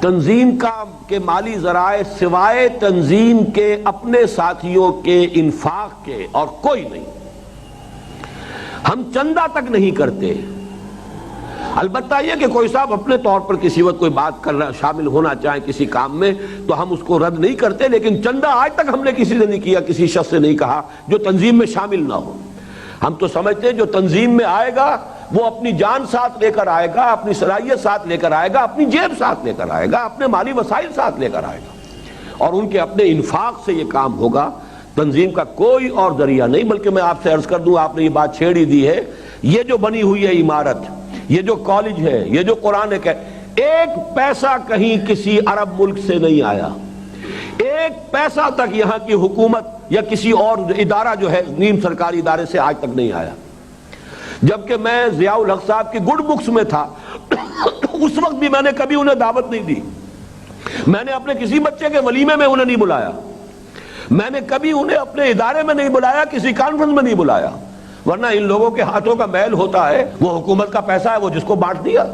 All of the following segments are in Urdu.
تنظیم کے مالی ذرائع سوائے تنظیم کے اپنے ساتھیوں کے انفاق کے اور کوئی نہیں. ہم چندہ تک نہیں کرتے. البتہ یہ کہ کوئی صاحب اپنے طور پر کسی وقت کوئی بات کرنا شامل ہونا چاہے کسی کام میں تو ہم اس کو رد نہیں کرتے، لیکن چندہ آج تک ہم نے کسی سے نہیں کیا، کسی شخص سے نہیں کہا جو تنظیم میں شامل نہ ہو. ہم تو سمجھتے ہیں جو تنظیم میں آئے گا وہ اپنی جان ساتھ لے کر آئے گا، اپنی صلاحیت ساتھ لے کر آئے گا، اپنی جیب ساتھ لے کر آئے گا، اپنے مالی وسائل ساتھ لے کر آئے گا، اور ان کے اپنے انفاق سے یہ کام ہوگا. تنظیم کا کوئی اور ذریعہ نہیں. بلکہ میں آپ سے عرض کر دوں، آپ نے یہ بات چھیڑ ہی دی ہے، یہ جو بنی ہوئی ہے عمارت، یہ جو کالج ہے، یہ جو قرآن ہے، ایک پیسہ کہیں کسی عرب ملک سے نہیں آیا. ایک پیسہ تک یہاں کی حکومت یا کسی اور ادارہ جو ہے نیم سرکاری ادارے سے آج تک نہیں آیا. جبکہ میں ضیاء الحق صاحب کی گڈ بکس میں تھا اس وقت بھی میں نے کبھی انہیں دعوت نہیں دی. میں نے اپنے کسی بچے کے ولیمے میں انہیں نہیں بلایا. میں نے کبھی انہیں اپنے ادارے میں نہیں بلایا، کسی کانفرنس میں نہیں بلایا. ورنہ ان لوگوں کے ہاتھوں کا میل ہوتا ہے، وہ حکومت کا پیسہ ہے، وہ جس کو بانٹ دیا.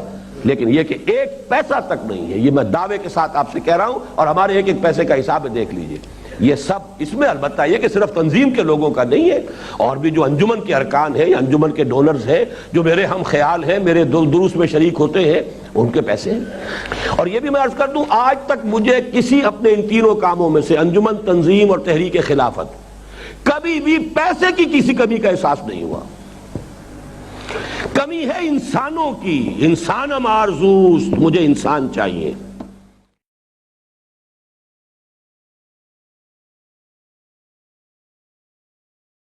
لیکن یہ کہ ایک پیسہ تک نہیں ہے، یہ میں دعوے کے ساتھ آپ سے کہہ رہا ہوں، اور ہمارے ایک ایک پیسے کا حساب ہے، دیکھ لیجئے. یہ سب اس میں البتہ یہ کہ صرف تنظیم کے لوگوں کا نہیں ہے، اور بھی جو انجمن کے ارکان ہیں یا انجمن کے ڈونرز ہیں، جو میرے ہم خیال ہیں، میرے دروس میں شریک ہوتے ہیں، ان کے پیسے ہیں. اور یہ بھی میں عرض کر دوں، آج تک مجھے کسی اپنے ان تینوں کاموں میں سے انجمن، تنظیم اور تحریک خلافت کبھی بھی پیسے کی کسی کمی کا احساس نہیں ہوا. کمی ہے انسانوں کی. انسانم آرزوست، مجھے انسان چاہیے.